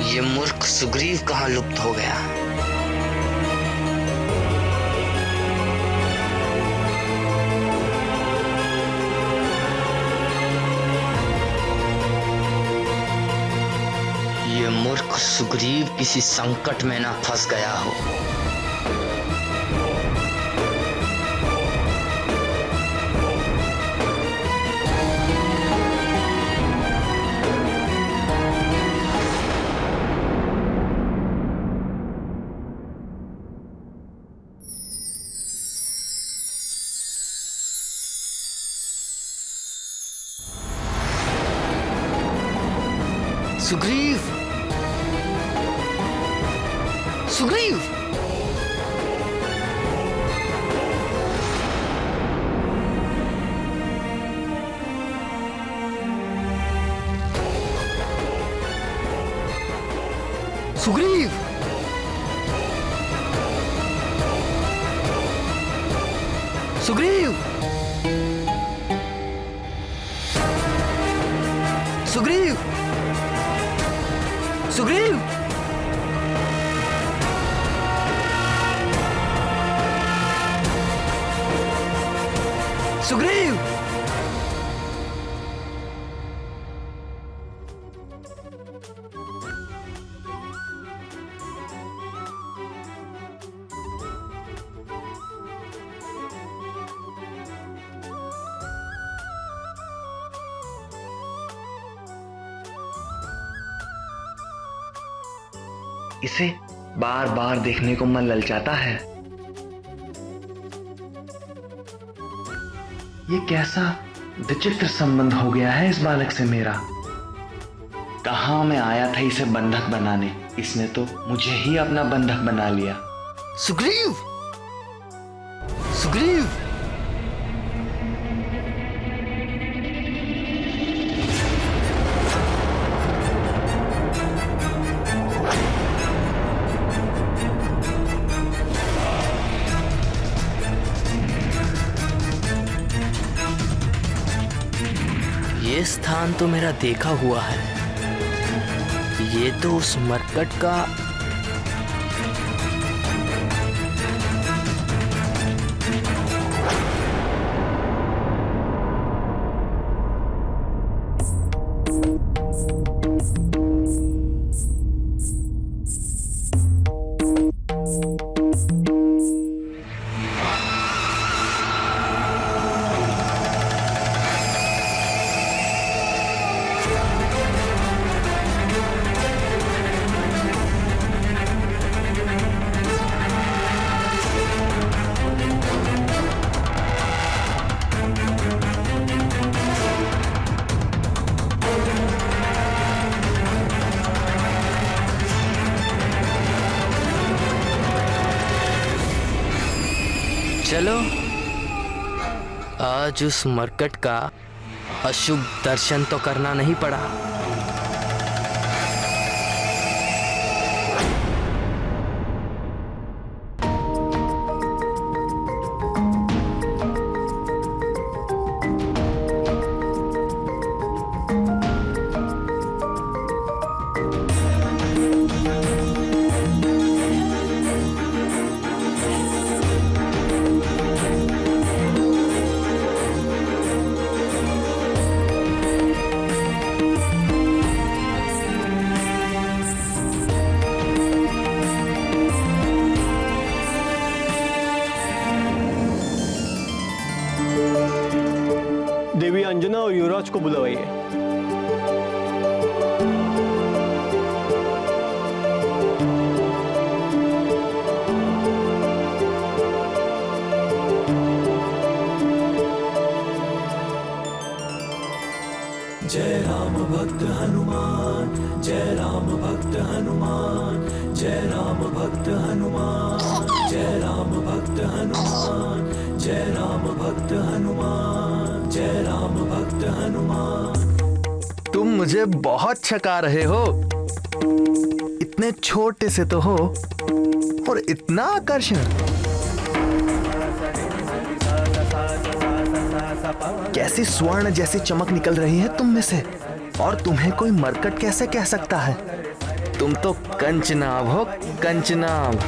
ये मूर्ख सुग्रीव कहाँ लुप्त हो गया? ये मूर्ख सुग्रीव किसी संकट में ना फंस गया हो। सुग्रीव, सुग्रीव, सुग्रीव, सुग्रीव, सुग्रीव, सुग्रीव, सुग्रीव। इसे बार बार देखने को मन ललचाता है। ये कैसा विचित्र संबंध हो गया है इस बालक से मेरा। कहां मैं आया था इसे बंधक बनाने, इसने तो मुझे ही अपना बंधक बना लिया। सुग्रीव, सुग्रीव, ये स्थान तो मेरा देखा हुआ है। ये तो उस मरकट का चलो आज उस मरकट का अशुभ दर्शन तो करना नहीं पड़ा। देवी अंजना और युवराज को बुलवाइए। जय राम भक्त हनुमान, जय राम भक्त हनुमान, जय राम भक्त हनुमान, जय राम भक्त हनुमान, जय राम भक्त हनुमान, जय राम भक्त हनुमान। तुम मुझे बहुत छका रहे हो। इतने छोटे से तो हो और इतना आकर्षण। कैसी स्वर्ण जैसी चमक निकल रही है तुम में से, और तुम्हें कोई मरकट कैसे कह सकता है? तुम तो कंचनाभ हो, कंचनाभ।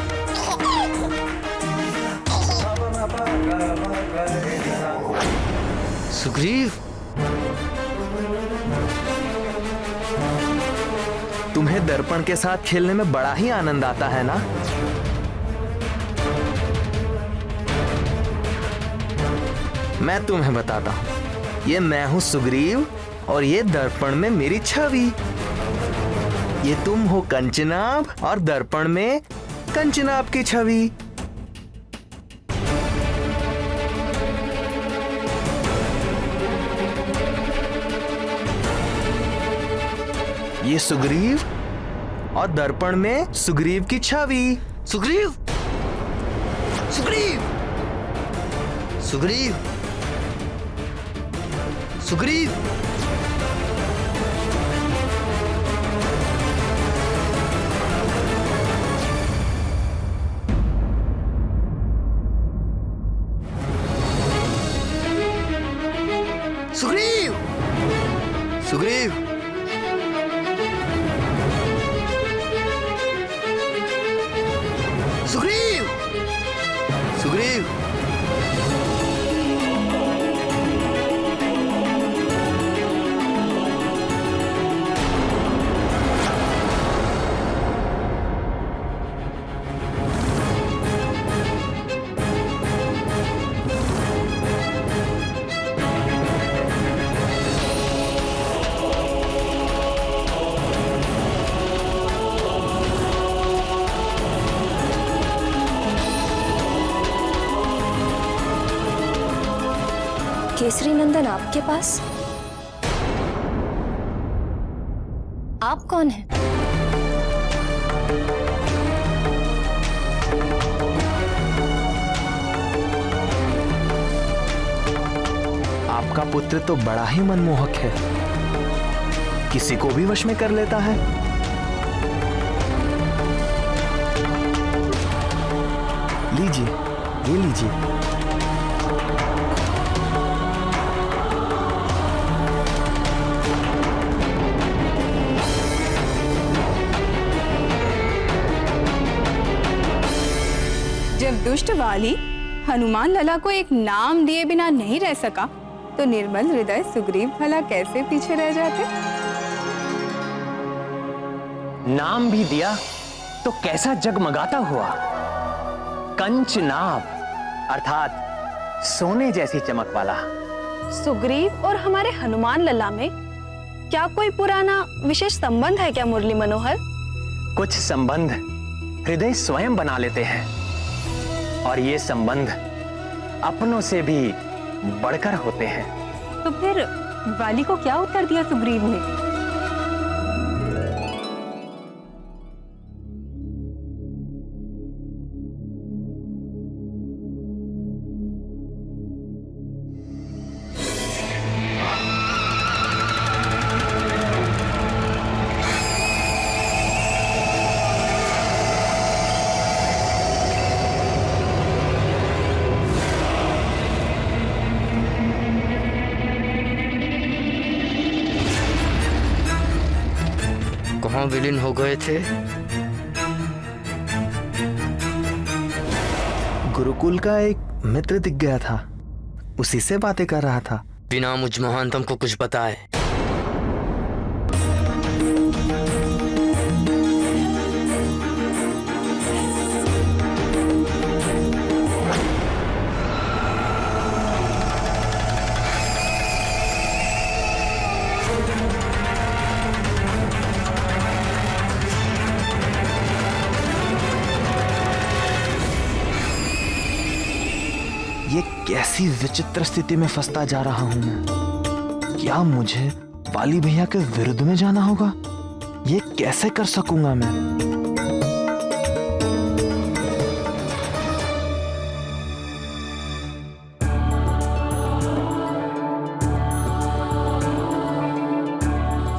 सुग्रीव, तुम्हें दर्पण के साथ खेलने में बड़ा ही आनंद आता है ना? मैं तुम्हें बताता हूं, ये मैं हूं सुग्रीव और ये दर्पण में मेरी छवि। ये तुम हो कंचनाभ और दर्पण में कंचनाभ की छवि। ये सुग्रीव और दर्पण में सुग्रीव की छवि। सुग्रीव, सुग्रीव, सुग्रीव, सुग्रीव। सुग्रीव, सुग्रीव, सुग्रीव, सुग्रीव। केसरी नंदन आपके पास? आप कौन हैं? आपका पुत्र तो बड़ा ही मनमोहक है, किसी को भी वश में कर लेता है। लीजिए, ये लीजिए। जब दुष्ट वाली हनुमान लला को एक नाम दिए बिना नहीं रह सका, तो निर्मल हृदय सुग्रीव भला कैसे पीछे रह जाते? नाम भी दिया तो कैसा जगमगाता हुआ। कंचनाभ अर्थात सोने जैसी चमक वाला। सुग्रीव और हमारे हनुमान लला में क्या कोई पुराना विशेष संबंध है क्या मुरली मनोहर? कुछ संबंध हृदय स्वयं बना लेते हैं, और ये संबंध अपनों से भी बढ़कर होते हैं। तो फिर वाली को क्या उत्तर दिया सुग्रीव ने? कहाँ विलीन हो गए थे? गुरुकुल का एक मित्र दिख गया था, उसी से बातें कर रहा था, बिना मुझ महानतम को कुछ बताए। ये कैसी विचित्र स्थिति में फंसता जा रहा हूं मैं। क्या मुझे वाली भैया के विरुद्ध में जाना होगा? ये कैसे कर सकूंगा मैं?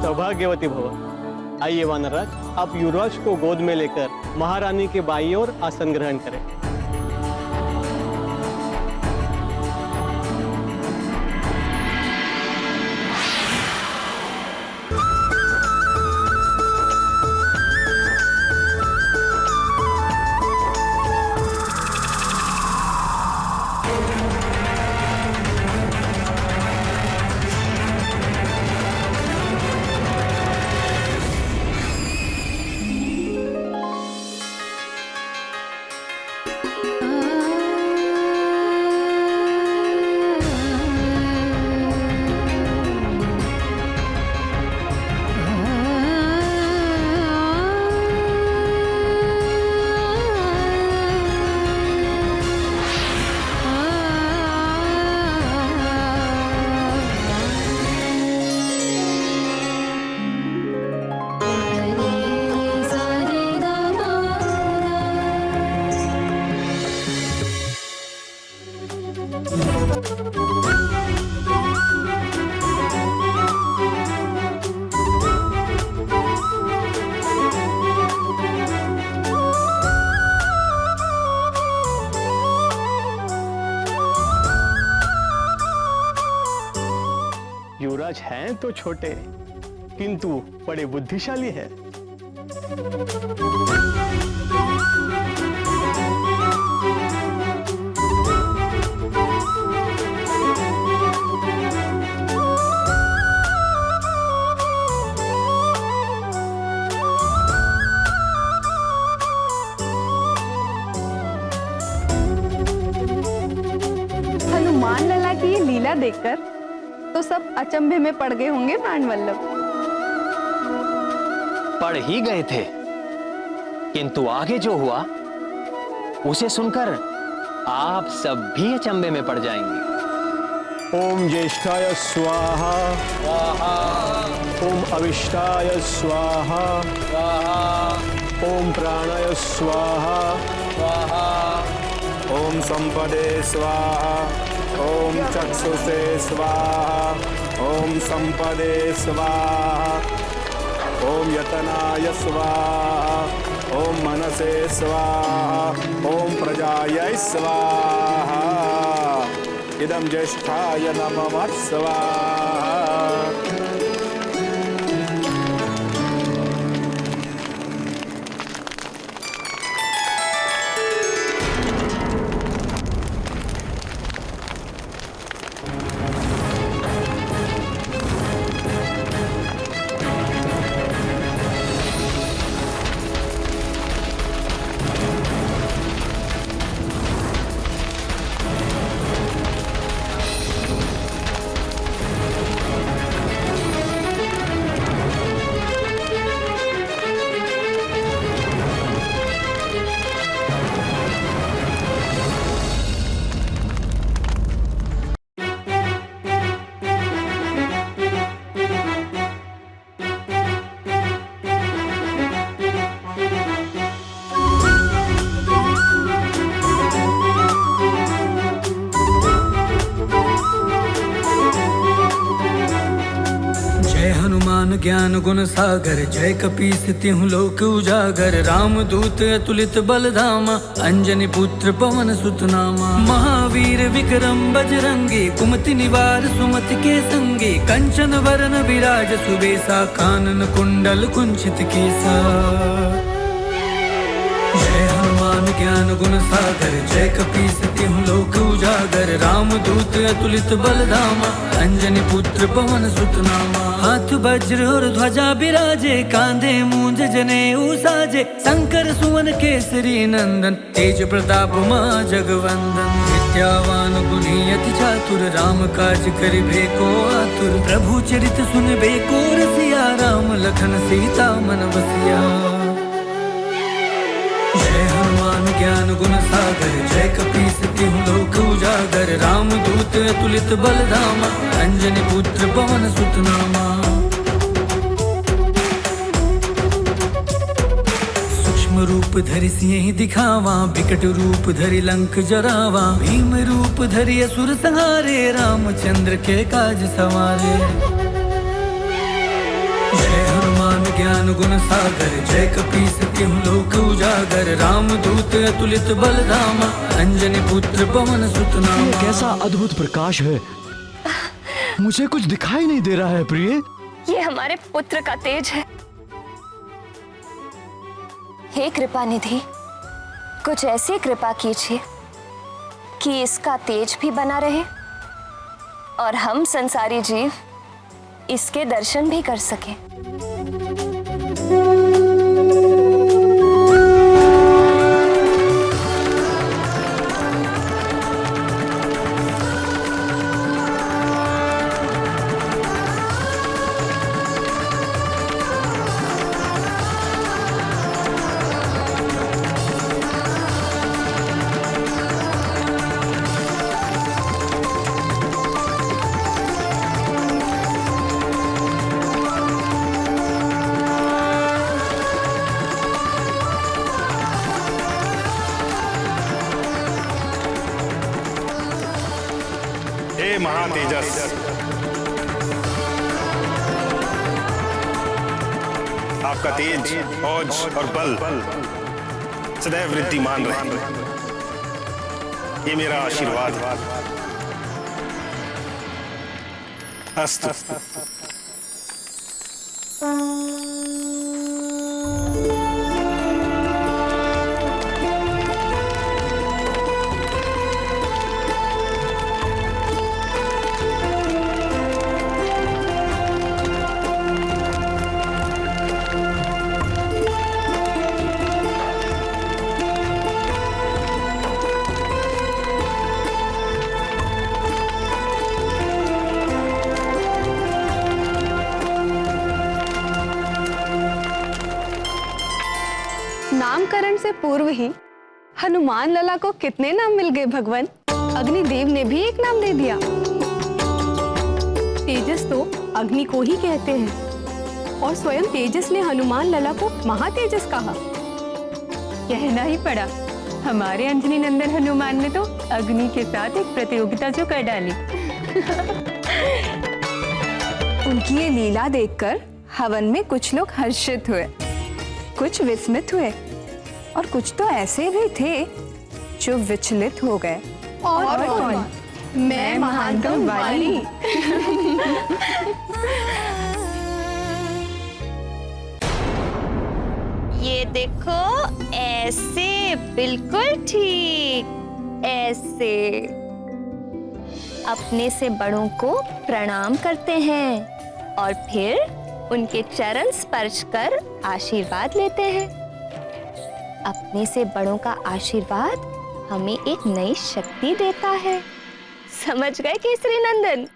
सौभाग्यवती भव। आइए वानरराज, आप युवराज को गोद में लेकर महारानी के बाईं ओर आसन ग्रहण करें। हैं तो छोटे, किंतु बड़े बुद्धिशाली हैं। हनुमान लला की ये लीला देखकर तो सब अचंभे में पड़ गए होंगे प्राणवल्लभ। पढ़ ही गए थे, किंतु आगे जो हुआ उसे सुनकर आप सब भी अचंभे में पड़ जाएंगे। ओम ज्येष्ठाय स्वाहा, ओम अविष्टाय स्वाहा, ओम प्राणाय स्वाहा, ओम संपदे स्वाहा, ओम चक्षुषे स्वाहा, ओम संपदे स्वाहा, ओम यतनाय स्वाहा, ओम मनसे स्वाहा, ओम प्रजायै स्वाहा, इदं ज्येष्ठाय नमः स्वाहा। हनुमान ज्ञान गुण सागर, जय कपीस तिहु लोक उजागर। राम दूत अतुलित बल धामा, अंजनी पुत्र पवन सुत नामा। महावीर विक्रम बजरंगी, कुमति निवार सुमति के संगी। कंचन वरन विराज सुबेसा, कानन कुंडल कुंचित केसा। जय हनुमान ज्ञान गुण सागर, जय कपीस तिहु लोक उजागर। राम दूत अतुलित बल धामा, अंजनी पुत्र पवन सुत नामा। हाथ वज्र और ध्वजा बिराजे, कांधे मूंज जनेऊ साजे। शंकर सुवन केसरी नंदन, तेज प्रताप महा जगवंदन। विद्यावान गुणी अति चातुर, राम काज करिबे को आतुर। प्रभु चरित सुनबे को रसिया, राम लखन सीता मन बसिया। जय हनुमान ज्ञान गुण सागर, जय कपीस तिहु लोक उजागर। राम दूत अतुलित बल धामा, अंजनी पुत्र पवन सुत नामा। सूक्ष्म रूप धरि सिंह दिखावा, विकट रूप धरि लंक जरावा। भीम रूप धरि असुर संहारे, रामचंद्र के काज सवारे। जय हनुमान ज्ञान गुण सागर, जय कपीस तिहु लोक उजागर। राम दूत अतुलित बल धामा, अंजनी पुत्र पवन सुत नामा। ये कैसा अद्भुत प्रकाश है, मुझे कुछ दिखाई नहीं दे रहा है प्रिय। ये हमारे पुत्र का तेज है। हे कृपा निधि, कुछ ऐसी कृपा कीजिए कि इसका तेज भी बना रहे और हम संसारी जीव इसके दर्शन भी कर सकें। हे महातेजस, आपका तेज, औज और बल सदैव वृद्धिमान रहे, ये मेरा आशीर्वाद है। अस्तु। नामकरण से पूर्व ही हनुमान लला को कितने नाम मिल गए भगवान। अग्निदेव ने भी एक नाम दे दिया। तेजस तो अग्नि को ही कहते हैं और स्वयं तेजस ने हनुमान लला को महातेजस कहा। कहना ही पड़ा, हमारे अंजनी नंदन हनुमान ने तो अग्नि के साथ एक प्रतियोगिता जो कर डाली। उनकी ये लीला देखकर हवन में कुछ लोग हर्षित हुए, कुछ विस्मित हुए और कुछ तो ऐसे भी थे जो विचलित हो गए। और कौन? मैं महानतम वाली। ये देखो, ऐसे, बिल्कुल ठीक ऐसे। अपने से बड़ों को प्रणाम करते हैं और फिर उनके चरण स्पर्श कर आशीर्वाद लेते हैं। अपने से बड़ों का आशीर्वाद हमें एक नई शक्ति देता है। समझ गए केसरी नंदन?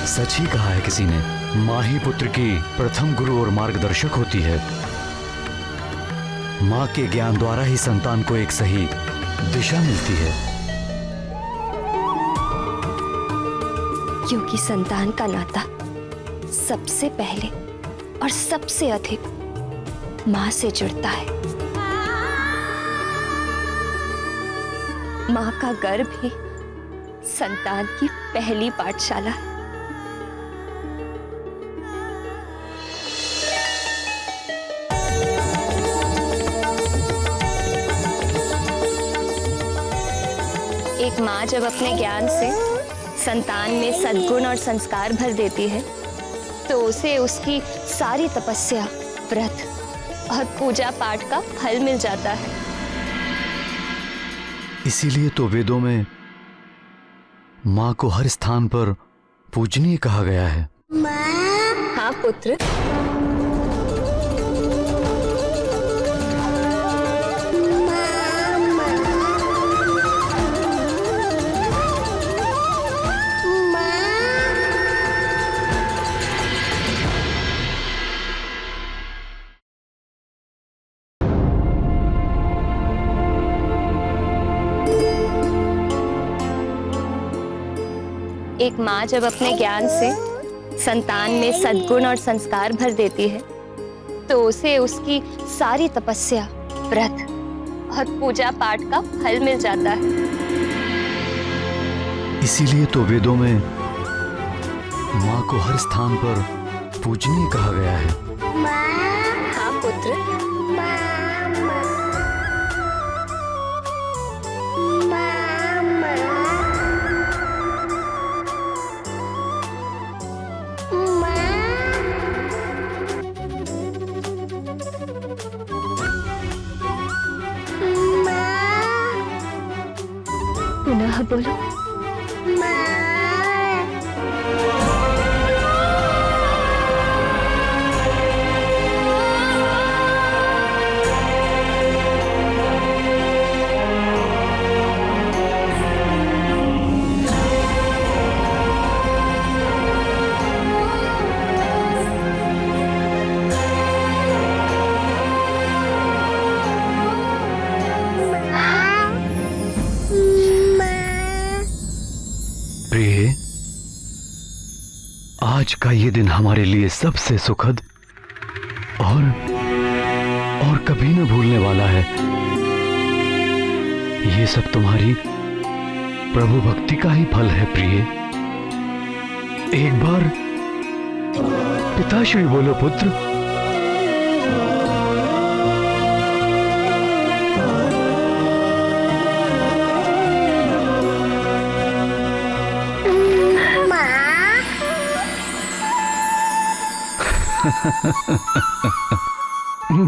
सच ही कहा है किसी ने, माँ ही पुत्र की प्रथम गुरु और मार्गदर्शक होती है। माँ के ज्ञान द्वारा ही संतान को एक सही दिशा मिलती है। क्योंकि संतान का नाता सबसे पहले और सबसे अधिक माँ से जुड़ता है। माँ का गर्भ ही संतान की पहली पाठशाला है। एक माँ जब अपने ज्ञान से संतान में सद्गुण और संस्कार भर देती है तो उसे उसकी सारी तपस्या, व्रत और पूजा पाठ का फल मिल जाता है। इसीलिए तो वेदों में माँ को हर स्थान पर पूजनीय कहा गया है। हाँ पुत्र, एक माँ जब अपने ज्ञान से संतान में सद्गुण और संस्कार भर देती है तो उसे उसकी सारी तपस्या, व्रत और पूजा पाठ का फल मिल जाता है। इसीलिए तो वेदों में माँ को हर स्थान पर पूजनीय कहा गया है। हाँ पुत्र, पुनः बोलो। आज का ये दिन हमारे लिए सबसे सुखद और कभी न भूलने वाला है। ये सब तुम्हारी प्रभु भक्ति का ही फल है प्रिय। एक बार पिताश्री बोलो पुत्र।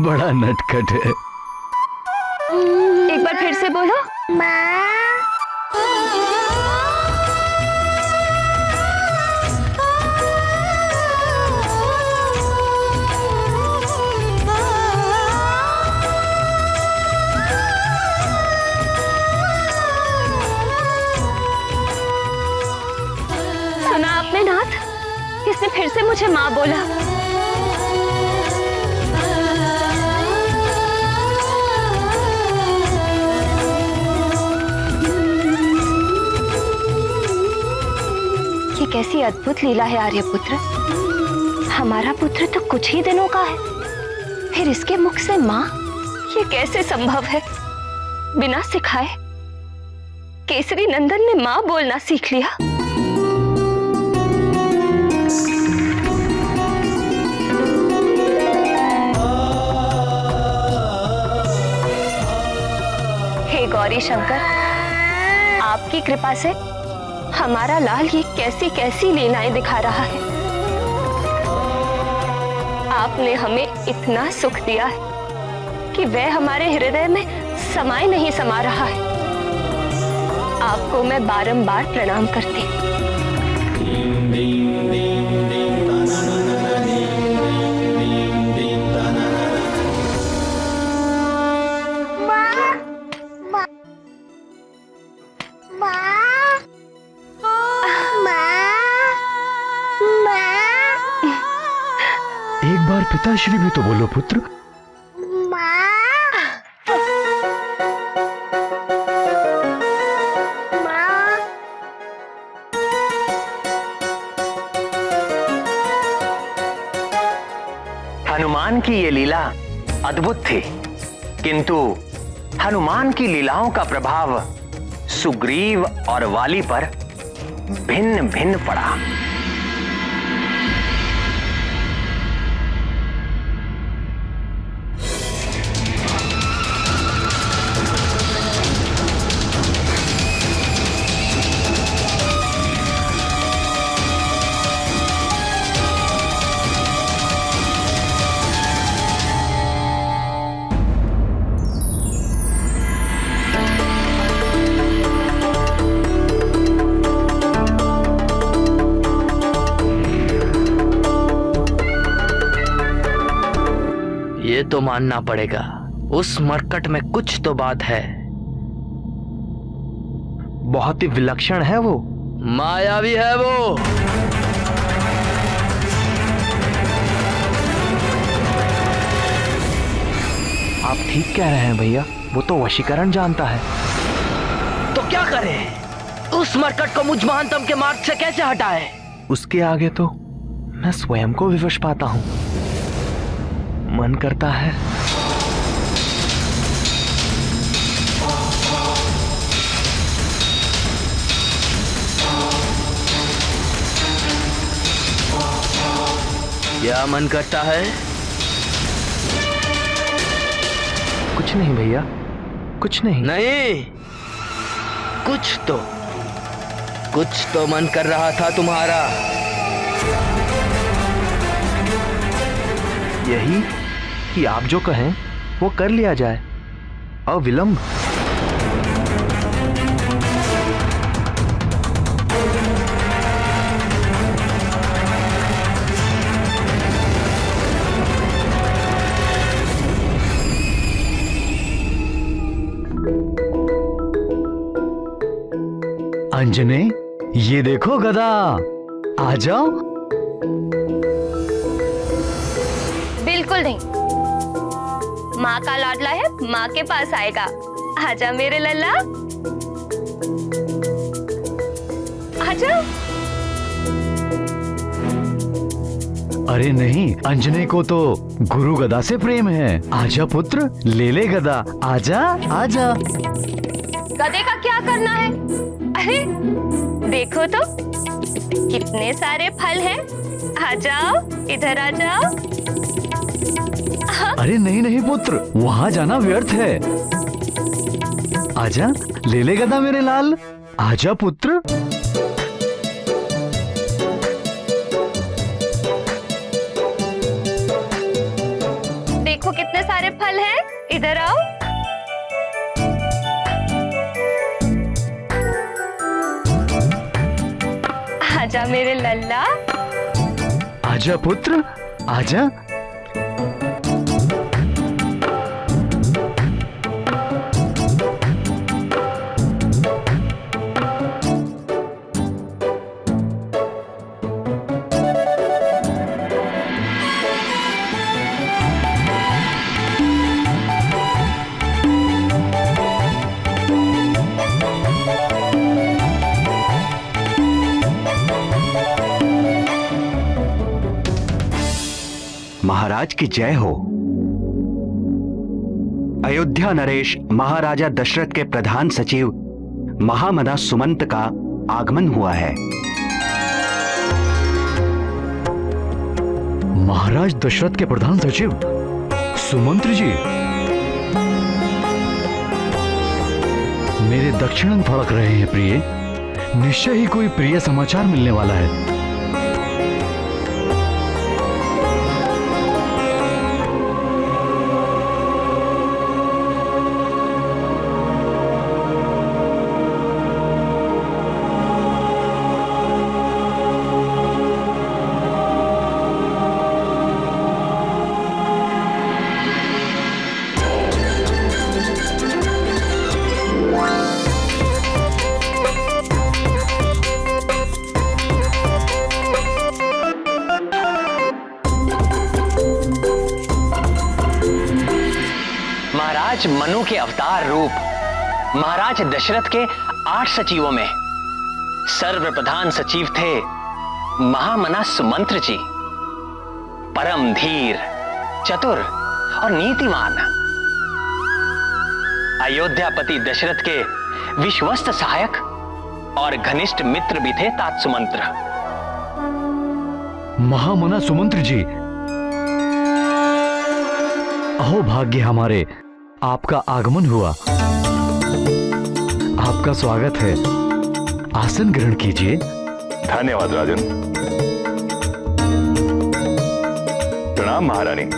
बड़ा नटखट है। एक बार फिर से बोलो। सुना आपने नाथ? इसने फिर से मुझे माँ बोला। ये कैसी अद्भुत लीला है आर्यपुत्र। हमारा पुत्र तो कुछ ही दिनों का है, फिर इसके मुख से माँ, ये कैसे संभव है? बिना सिखाए केसरी नंदन ने माँ बोलना सीख लिया। हे गौरी शंकर, आपकी कृपा से हमारा लाल ये कैसी कैसी लीलाएं दिखा रहा है। आपने हमें इतना सुख दिया है कि वह हमारे हृदय में समाए नहीं समा रहा है। आपको मैं बारंबार प्रणाम करती हूँ। एक बार पिताश्री भी तो बोलो पुत्र। हनुमान की ये लीला अद्भुत थी, किंतु हनुमान की लीलाओं का प्रभाव सुग्रीव और वाली पर भिन्न भिन्न पड़ा। ये तो मानना पड़ेगा, उस मरकट में कुछ तो बात है। बहुत ही विलक्षण है वो, मायावी है वो। आप ठीक कह रहे हैं भैया, वो तो वशीकरण जानता है। तो क्या करें? उस मरकट को मुझ महानतम के मार्ग से कैसे हटाए? उसके आगे तो मैं स्वयं को विवश पाता हूं। मन करता है क्या मन करता है? कुछ नहीं भैया, कुछ नहीं। नहीं, कुछ तो मन कर रहा था तुम्हारा। यही कि आप जो कहें वो कर लिया जाए, अविलंब। अंजने, ये देखो गदा, आ जाओ। बिल्कुल नहीं, माँ का लाडला है, माँ के पास आएगा। आजा मेरे लल्ला, आजा। अरे नहीं, अंजनी को तो गुरु गदा से प्रेम है। आजा पुत्र, ले ले गदा, आजा आजा। गधे का क्या करना है? अरे देखो तो कितने सारे फल हैं। आ जाओ, इधर आ जाओ। अरे नहीं नहीं पुत्र, वहाँ जाना व्यर्थ है। आजा, ले ले गदा मेरे लाल, आजा पुत्र। देखो कितने सारे फल हैं, इधर आओ। आजा मेरे लल्ला। आजा पुत्र, आजा। महाराज की जय हो। अयोध्या नरेश महाराजा दशरथ के प्रधान सचिव महामना सुमंत का आगमन हुआ है। महाराज दशरथ के प्रधान सचिव सुमंत्र जी, मेरे दक्षिणन फड़क रहे हैं प्रिय। निश्चय ही कोई प्रिय समाचार मिलने वाला है। महाराज मनु के अवतार रूप महाराज दशरथ के 8 सचिवों में सर्वप्रधान सचिव थे महामना सुमंत्र जी। परम धीर, चतुर और नीतिमान, अयोध्यापति दशरथ के विश्वस्त सहायक और घनिष्ठ मित्र भी थे तात सुमंत्र। महामना सुमंत्र जी, अहो भाग्य हमारे, आपका आगमन हुआ। आपका स्वागत है, आसन ग्रहण कीजिए। धन्यवाद राजन। प्रणाम महारानी।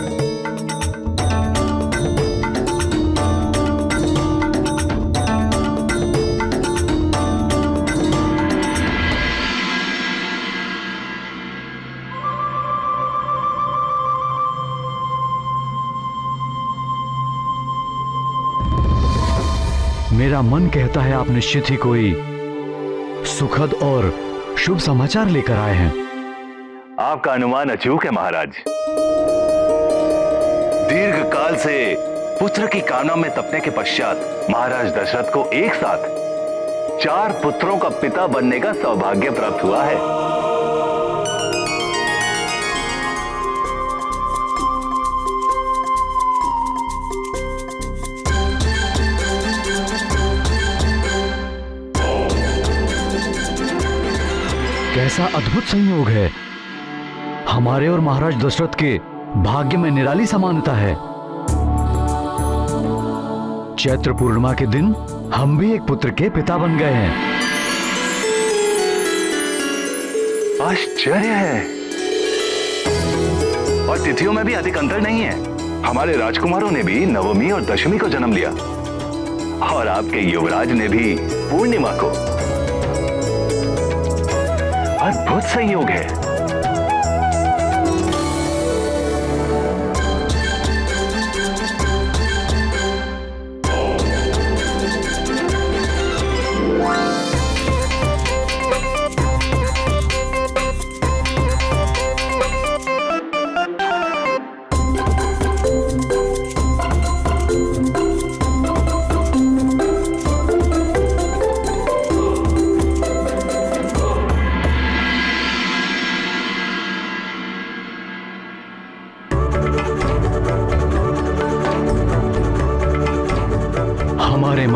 मेरा मन कहता है आप निश्चित ही कोई सुखद और शुभ समाचार लेकर आए हैं। आपका अनुमान अचूक है महाराज। दीर्घ काल से पुत्र की कामना में तपने के पश्चात महाराज दशरथ को एक साथ 4 पुत्रों का पिता बनने का सौभाग्य प्राप्त हुआ है। कैसा अद्भुत संयोग है। हमारे और महाराज दशरथ के भाग्य में निराली समानता है। चैत्र पूर्णिमा के दिन हम भी एक पुत्र के पिता बन गए हैं। आश्चर्य है। और तिथियों में भी अधिक अंतर नहीं है। हमारे राजकुमारों ने भी नवमी और दशमी को जन्म लिया और आपके युवराज ने भी पूर्णिमा को। अद्भुत संयोग है।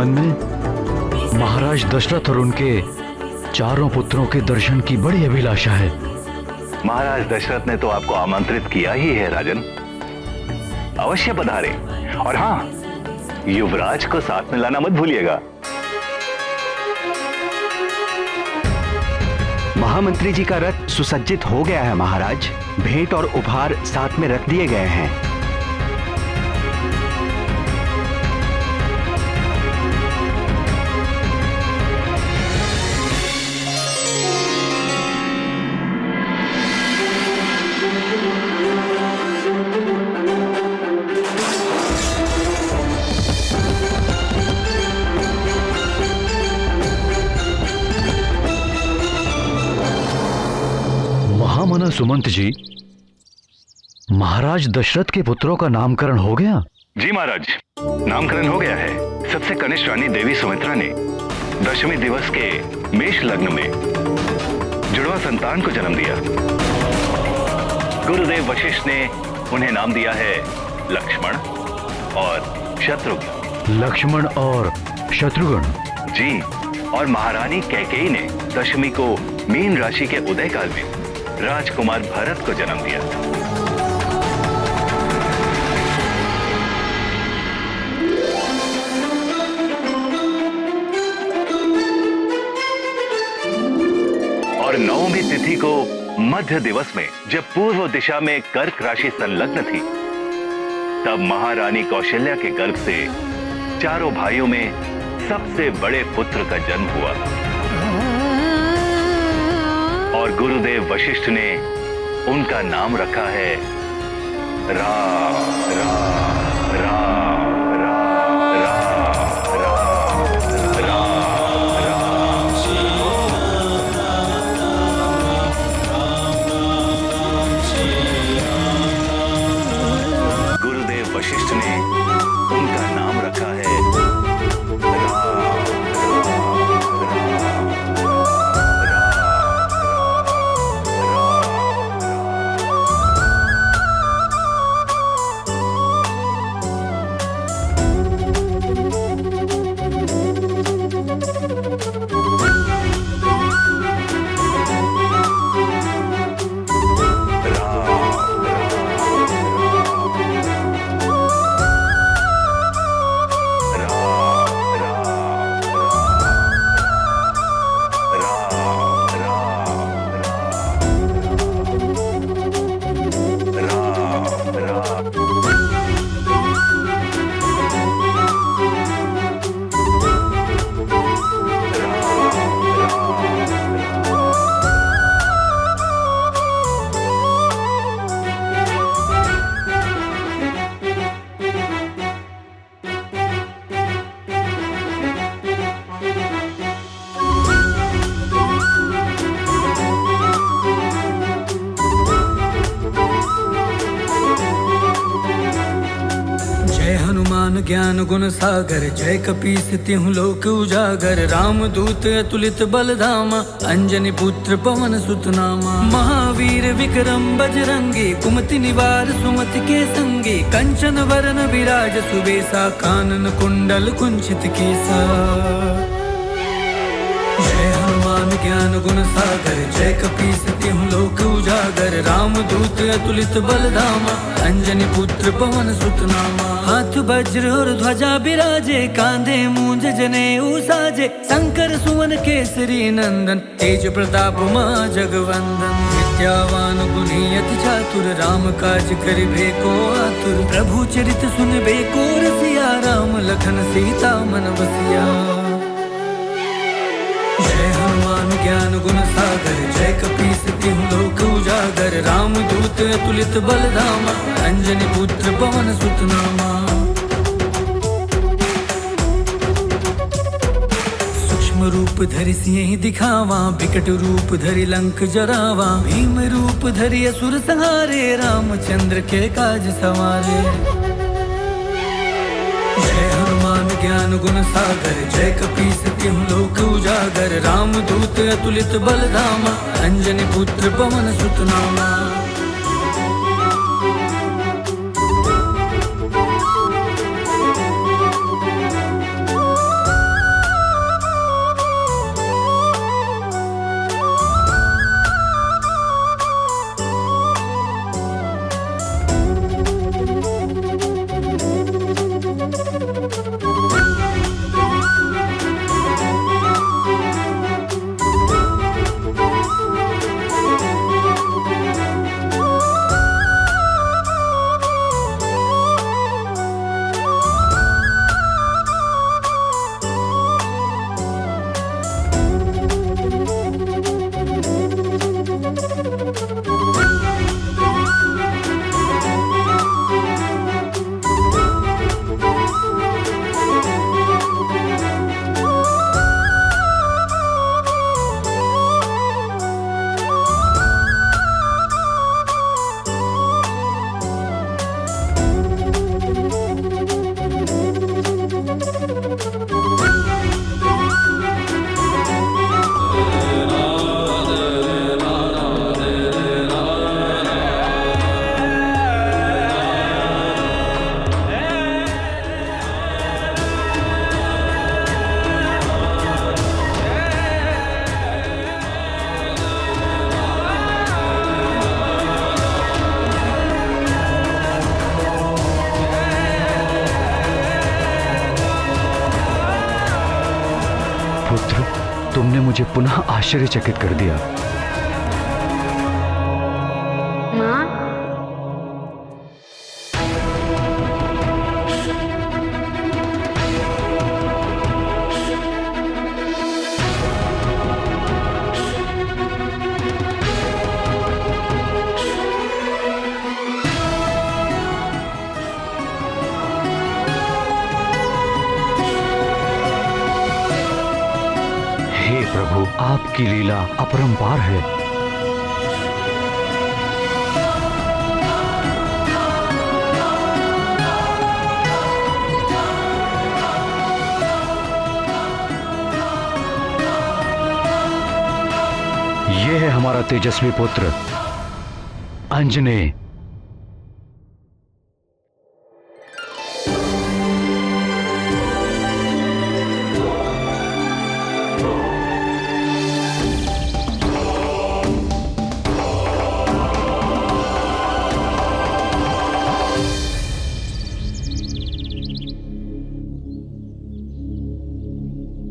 मन में महाराज दशरथ और उनके चारों पुत्रों के दर्शन की बड़ी अभिलाषा है। महाराज दशरथ ने तो आपको आमंत्रित किया ही है राजन, अवश्य पधारे। और हाँ, युवराज को साथ में लाना मत भूलिएगा। महामंत्री जी का रथ सुसज्जित हो गया है महाराज। भेंट और उपहार साथ में रख दिए गए हैं। महामना सुमंत जी, महाराज दशरथ के पुत्रों का नामकरण हो गया? जी महाराज, नामकरण हो गया है। सबसे कनिष्ठ रानी देवी सुमित्रा ने दशमी दिवस के मेष लग्न में जुड़वा संतान को जन्म दिया। गुरुदेव वशिष्ठ ने उन्हें नाम दिया है लक्ष्मण और शत्रुघ्न। लक्ष्मण और शत्रुघ्न? जी, और महारानी कैकेयी ने दशमी को मीन राशि के उदय काल में राजकुमार भरत को जन्म दिया। और नवमी तिथि को मध्य दिवस में जब पूर्व दिशा में कर्क राशि संलग्न थी, तब महारानी कौशल्या के गर्भ से चारों भाइयों में सबसे बड़े पुत्र का जन्म हुआ। और गुरुदेव वशिष्ठ ने उनका नाम रखा है राम। राम राम राम राम राम। गुरुदेव वशिष्ठ ने उनका नाम रखा है ज्ञान गुण सागर, जय कपीस तिहु लोक उजागर। राम दूत अतुलित बल धामा, अंजनी पुत्र पवन सुत नामा। महावीर विक्रम बजरंगी, कुमति निवार सुमति के संगी। कंचन वरन विराज सुबेसा, कानन कुंडल कुंचित केसा। जय हनुमान ज्ञान गुण सागर, जय कपीस तिहु लोक उजागर। राम दूत अतुलित बल धामा, अंजनी पुत्र पवन सुत नामा। हाथ वज्र और ध्वजा बिराजे, कांधे मूंज जनेऊ साजे। शंकर सुवन केसरी नंदन, तेज प्रताप मां जगवंदन। विद्यावान गुणी अति चातुर, राम काज करिबे को आतुर। प्रभु चरित सुनबे को रसिया, राम लखन सीता मन बसिया। जय हनुमान ज्ञान गुण सागर, जय कपीस तिहु लोक उजागर। राम दूत अतुलित बल धामा, अंजनी पुत्र पवन सुत नामा। सूक्ष्म रूप धरि सिंह दिखावा, विकट रूप धरि लंक जरावा। भीम रूप धरि असुर संहारे, रामचंद्र के काज सवारे। जय हनुमान ज्ञान गुण सागर, जय कपीस तिहु लोक उजागर। राम दूत अतुलित बल धामा, अंजनी पुत्र पवन सुत नामा। मुझे पुनः आश्चर्यचकित कर दिया। माँ, हे प्रभु, आपकी लीला अपरंपार है। यह है हमारा तेजस्वी पुत्र अंजनेय।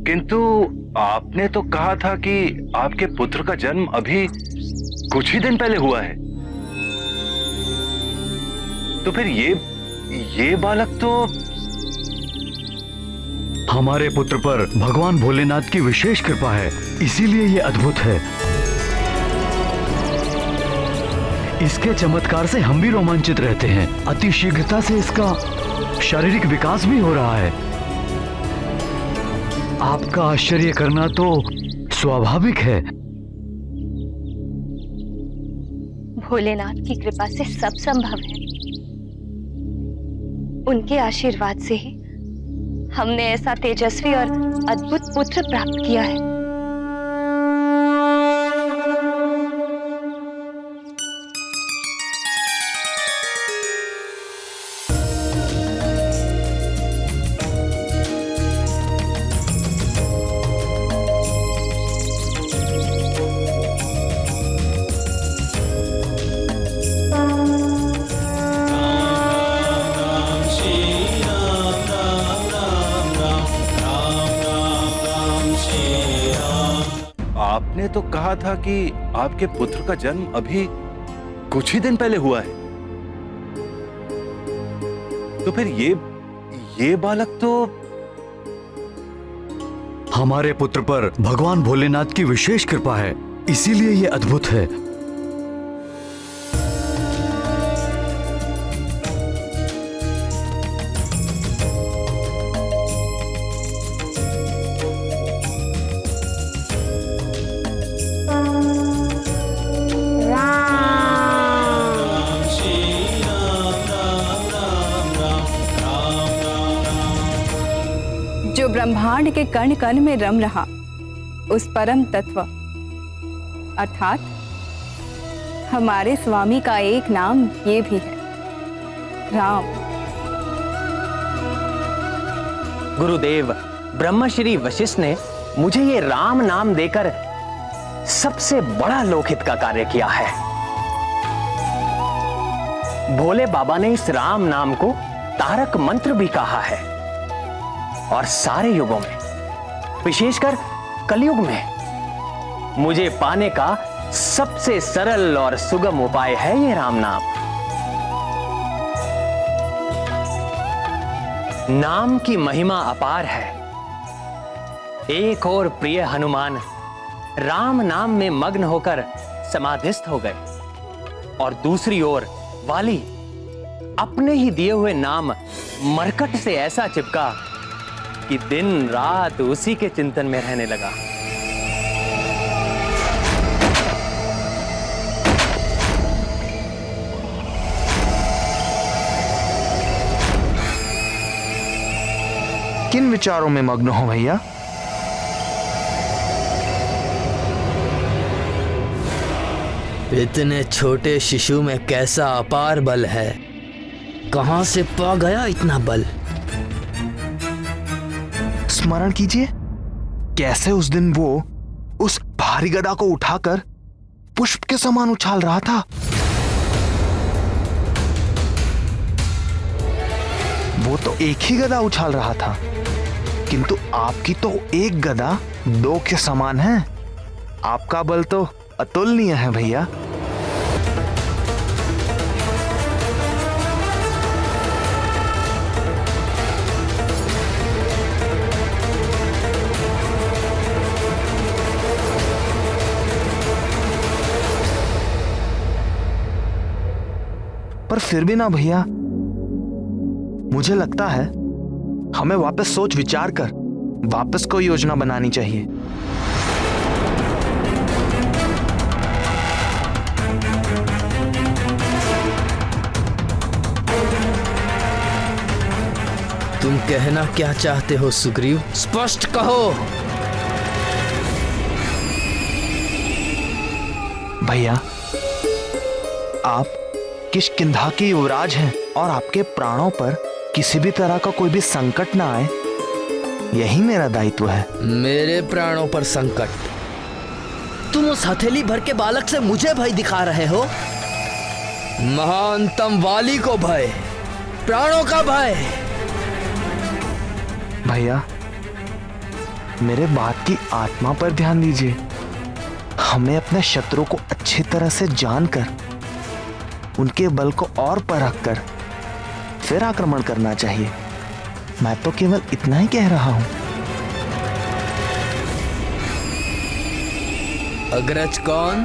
किंतु आपने तो कहा था कि आपके पुत्र का जन्म अभी कुछ ही दिन पहले हुआ है, तो फिर ये बालक तो हमारे पुत्र पर भगवान भोलेनाथ की विशेष कृपा है, इसीलिए ये अद्भुत है। इसके चमत्कार से हम भी रोमांचित रहते हैं। अति शीघ्रता से इसका शारीरिक विकास भी हो रहा है। आपका आश्चर्य करना तो स्वाभाविक है। भोलेनाथ की कृपा से सब संभव है। उनके आशीर्वाद से ही हमने ऐसा तेजस्वी और अद्भुत पुत्र प्राप्त किया है। आपने तो कहा था कि आपके पुत्र का जन्म अभी कुछ ही दिन पहले हुआ है, तो फिर ये बालक तो हमारे पुत्र पर भगवान भोलेनाथ की विशेष कृपा है, इसीलिए ये अद्भुत है। जो ब्रह्मांड के कण कण में रम रहा, उस परम तत्व अर्थात हमारे स्वामी का एक नाम ये भी है, राम। गुरुदेव ब्रह्मश्री वशिष्ठ ने मुझे ये राम नाम देकर सबसे बड़ा लोकहित का कार्य किया है। भोले बाबा ने इस राम नाम को तारक मंत्र भी कहा है और सारे युगों में, विशेषकर कलयुग में, मुझे पाने का सबसे सरल और सुगम उपाय है ये राम नाम। नाम की महिमा अपार है। एक और प्रिय हनुमान राम नाम में मग्न होकर समाधिस्थ हो गए और दूसरी ओर वाली अपने ही दिए हुए नाम मरकट से ऐसा चिपका कि दिन रात उसी के चिंतन में रहने लगा। किन विचारों में मग्न हो भैया? इतने छोटे शिशु में कैसा अपार बल है, कहां से पा गया इतना बल? स्मरण कीजिए, कैसे उस दिन वो उस भारी गदा को उठाकर पुष्प के समान उछाल रहा था। वो तो एक ही गदा उछाल रहा था, किंतु आपकी तो एक गदा दो के समान है। आपका बल तो अतुलनीय है भैया। पर फिर भी ना भैया, मुझे लगता है हमें वापस सोच विचार कर वापस कोई योजना बनानी चाहिए। तुम कहना क्या चाहते हो सुग्रीव? स्पष्ट कहो। भैया, आप किष्किंधा के युवराज हैं और आपके प्राणों पर किसी भी तरह का कोई भी संकट ना आए, यही मेरा दायित्व है। मेरे प्राणों पर संकट? तुम उस हथेली भर के बालक से मुझे भय दिखा रहे हो? महानतम वाली को भय, प्राणों का भय। भैया, मेरे बात की आत्मा पर ध्यान दीजिए। हमें अपने शत्रु को अच्छी तरह से जानकर उनके बल को और परख कर फिर आक्रमण करना चाहिए। मैं तो केवल इतना ही कह रहा हूं। अग्रज कौन?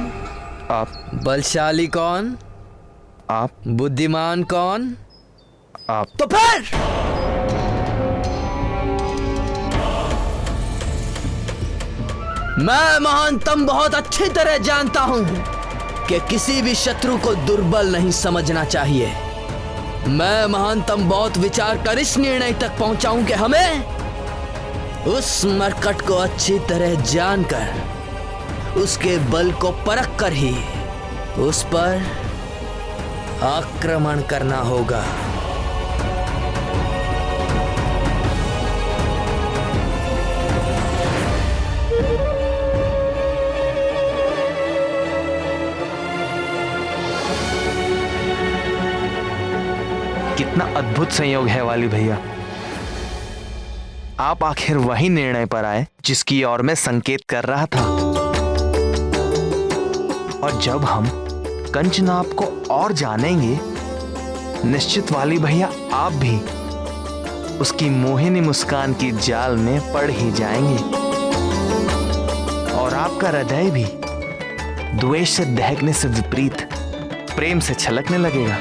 आप। बलशाली कौन? आप। बुद्धिमान कौन? आप। तो फिर मैं महानतम बहुत अच्छी तरह जानता हूं कि किसी भी शत्रु को दुर्बल नहीं समझना चाहिए। मैं महानतम बहुत विचार कर इस निर्णय तक पहुंचा हूं कि हमें उस मरकट को अच्छी तरह जानकर उसके बल को परख कर ही उस पर आक्रमण करना होगा। कितना अद्भुत संयोग है वाली भैया। आप आखिर वही निर्णय पर आए जिसकी ओर मैं संकेत कर रहा था। और जब हम कंचनाब को और जानेंगे, निश्चित वाली भैया आप भी उसकी मोहिनी मुस्कान की जाल में पड़ ही जाएंगे और आपका हृदय भी द्वेष से दहकने से विपरीत प्रेम से छलकने लगेगा।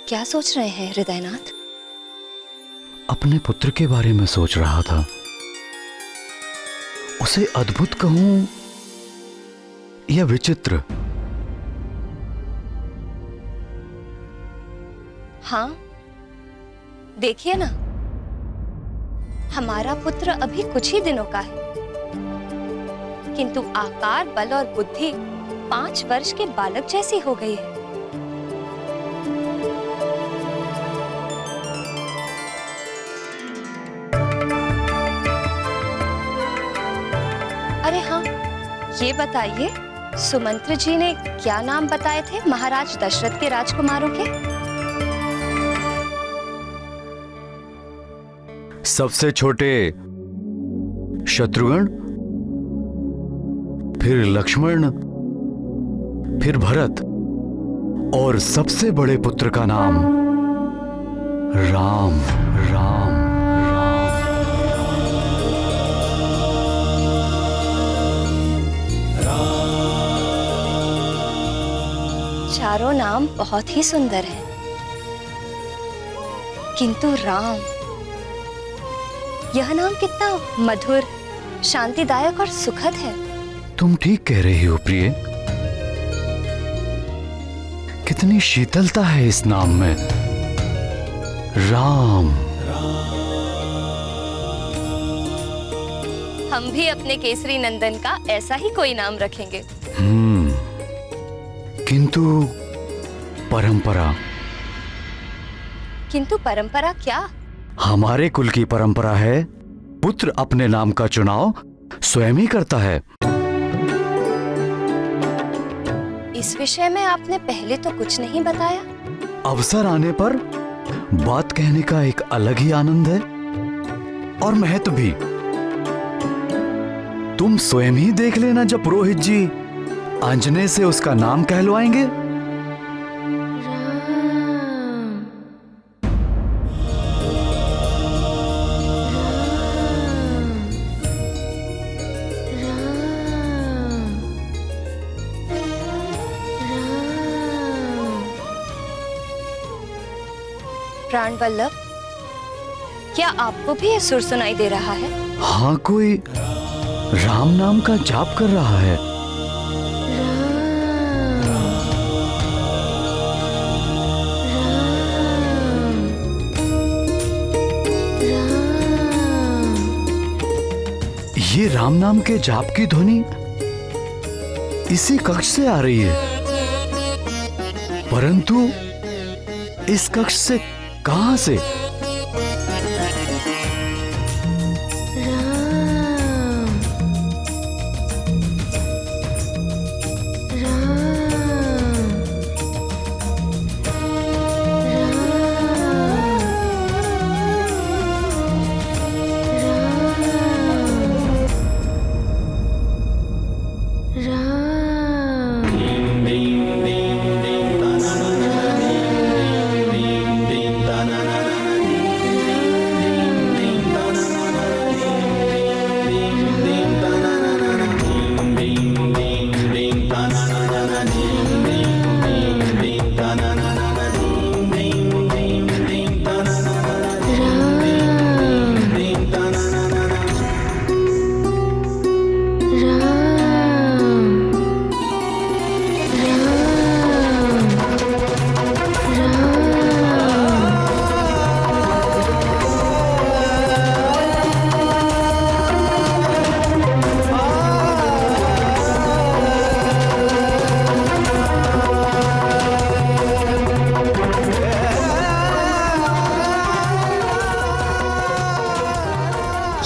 क्या सोच रहे हैं हृदयनाथ? अपने पुत्र के बारे में सोच रहा था। उसे अद्भुत कहूं या विचित्र? हाँ, देखिए ना, हमारा पुत्र अभी कुछ ही दिनों का है, किंतु आकार, बल और बुद्धि 5 वर्ष के बालक जैसी हो गई है। अरे हाँ, ये बताइए, सुमंत्र जी ने क्या नाम बताए थे महाराज दशरथ के राजकुमारों के? सबसे छोटे शत्रुघ्न फिर लक्ष्मण, फिर भरत और सबसे बड़े पुत्र का नाम राम। राम चारों नाम बहुत ही सुंदर हैं, किंतु राम, यह नाम कितना मधुर, शांतिदायक और सुखद है। तुम ठीक कह रही हो प्रिय। कितनी शीतलता है इस नाम में, राम। हम भी अपने केसरी नंदन का ऐसा ही कोई नाम रखेंगे। किंतु परंपरा। किंतु परंपरा क्या? हमारे कुल की परंपरा है, पुत्र अपने नाम का चुनाव स्वयं ही करता है। इस विषय में आपने पहले तो कुछ नहीं बताया। अवसर आने पर बात कहने का एक अलग ही आनंद है और महत्व भी। तुम स्वयं ही देख लेना जब पुरोहित जी अंजने से उसका नाम कहलवाएंगे। प्राण वल्लभ, क्या आपको भी यह सुर सुनाई दे रहा है? हाँ, कोई राम नाम का जाप कर रहा है। ये राम नाम के जाप की ध्वनि इसी कक्ष से आ रही है, परंतु इस कक्ष से कहां से?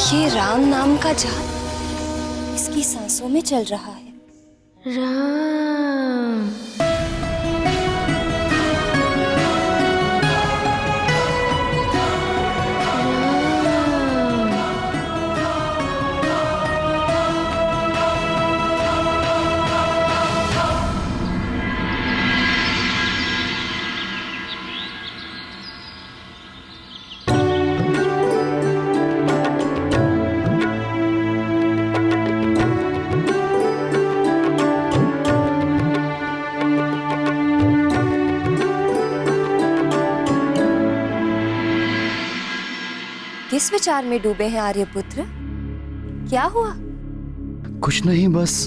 ये राम नाम का जाप इसकी सांसों में चल रहा है। राम। किस विचार में डूबे हैं आर्यपुत्र? क्या हुआ? कुछ नहीं, बस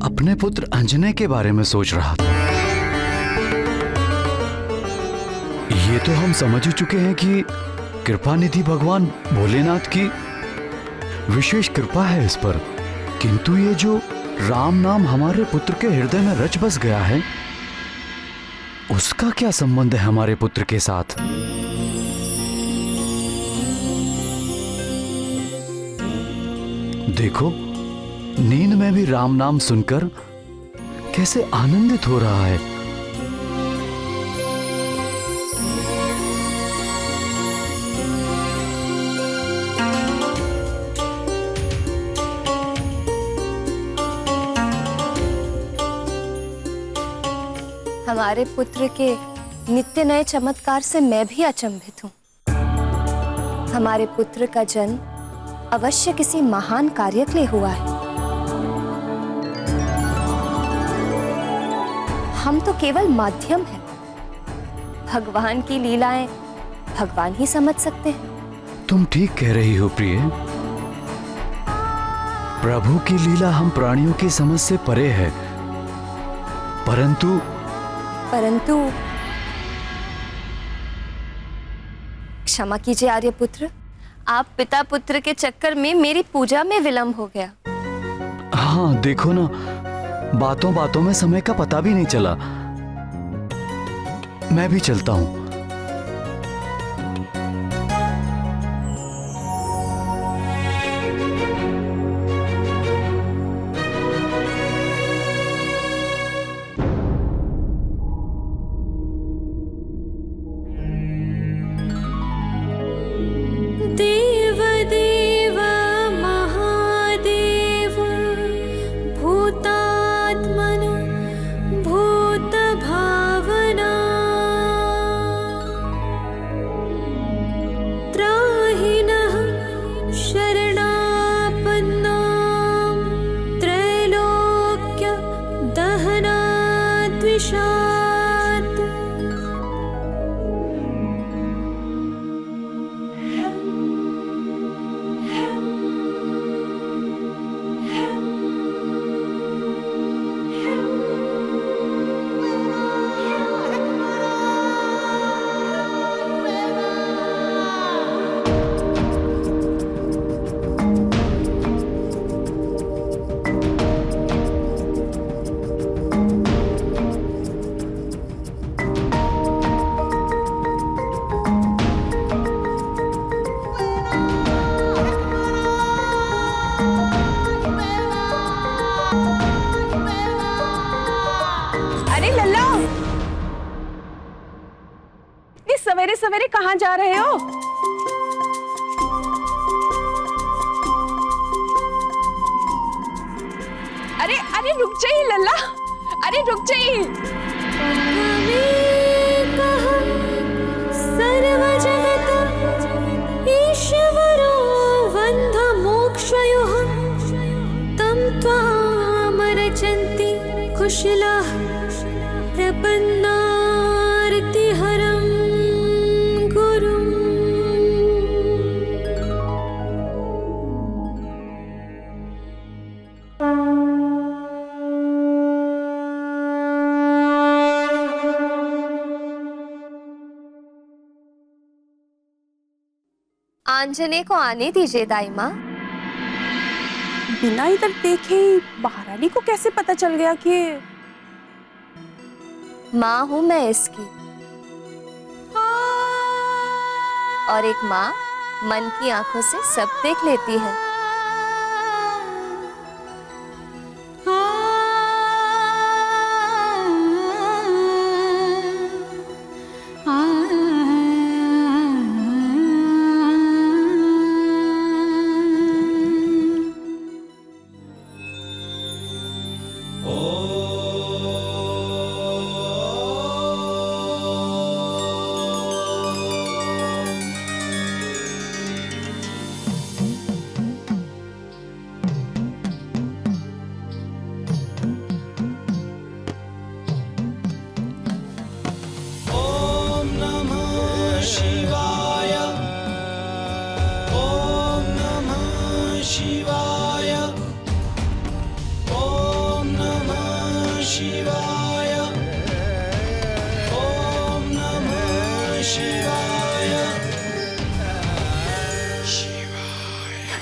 अपने पुत्र अंजने के बारे में सोच रहा था। ये तो हम समझ ही चुके हैं कि कृपानिधि भगवान भोलेनाथ की विशेष कृपा है इस पर, किंतु ये जो राम नाम हमारे पुत्र के हृदय में रच बस गया है, उसका क्या संबंध है हमारे पुत्र के साथ? देखो, नींद में भी राम नाम सुनकर कैसे आनंदित हो रहा है। हमारे पुत्र के नित्य नए चमत्कार से मैं भी अचंभित हूँ। हमारे पुत्र का जन्म अवश्य किसी महान कार्य के लिए हुआ है। हम तो केवल माध्यम हैं। भगवान की लीलाएं भगवान ही समझ सकते हैं। तुम ठीक कह रही हो प्रिय। प्रभु की लीला हम प्राणियों की समझ से परे है। परंतु क्षमा कीजिए आर्यपुत्र, आप पिता पुत्र के चक्कर में मेरी पूजा में विलंब हो गया। हाँ देखो ना, बातों बातों में समय का पता भी नहीं चला। मैं भी चलता हूं। देव देव महादेव भूतात्मन भूत भावना त्राहिनः शरणापन्ना त्रैलोक्य दहनाद्विषात्। सवेरे सवेरे कहाँ जा रहे हो? अरे अरे रुक जाइए लल्ला, अरे रुक जाइए। सर्वजगत ईश्वरो वन्ध मोक्षयोः तं त्वामरचन्ति कुशलाः प्रपन्नार्तिहरं गुरुम्। आंजने को आने दीजिए दाई माँ। बिना इधर देखे महारानी को कैसे पता चल गया कि माँ हूं मैं इसकी, और एक माँ मन की आंखों से सब देख लेती है।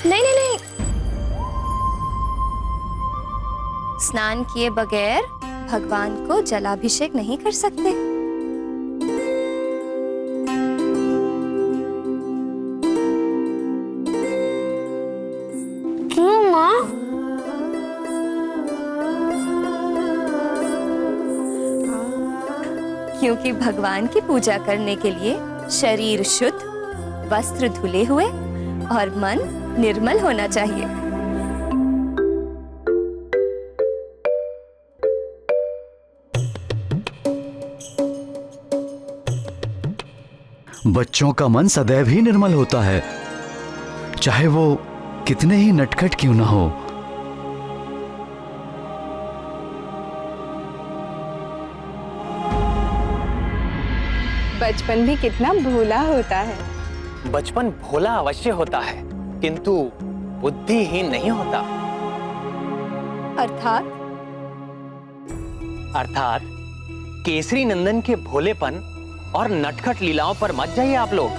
नहीं, स्नान किए बगैर भगवान को जलाभिषेक नहीं कर सकते। क्यों माँ? क्योंकि भगवान की पूजा करने के लिए शरीर शुद्ध, वस्त्र धुले हुए और मन निर्मल होना चाहिए। बच्चों का मन सदैव ही निर्मल होता है, चाहे वो कितने ही नटखट क्यों ना हो। बचपन भी कितना भोला होता है। बचपन भोला अवश्य होता है, किंतु बुद्धिहीन नहीं होता। अर्थात केसरी नंदन के भोलेपन और नटखट लीलाओं पर मत जाइए आप लोग।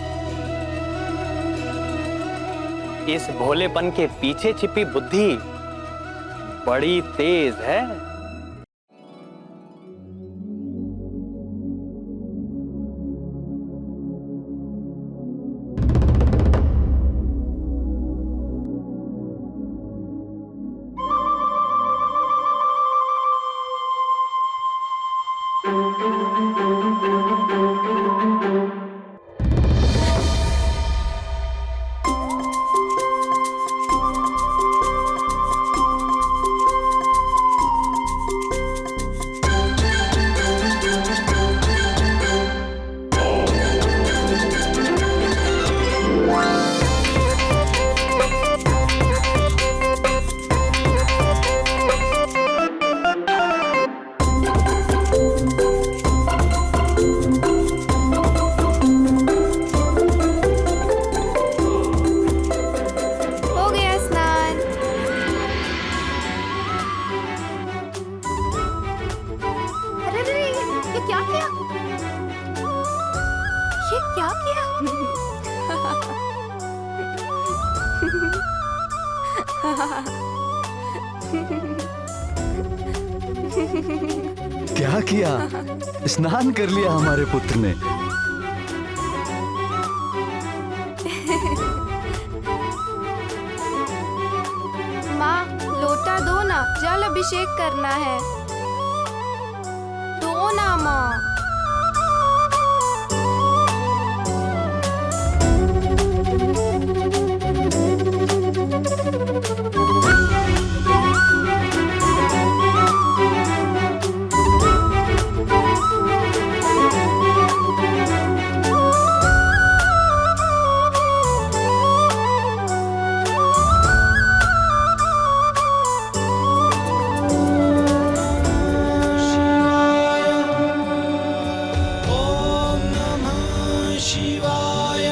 इस भोलेपन के पीछे छिपी बुद्धि बड़ी तेज है। क्या किया? स्नान कर लिया हमारे पुत्र ने। माँ, लोटा दो ना, जल अभिषेक करना है। दो ना माँ। शिवाय।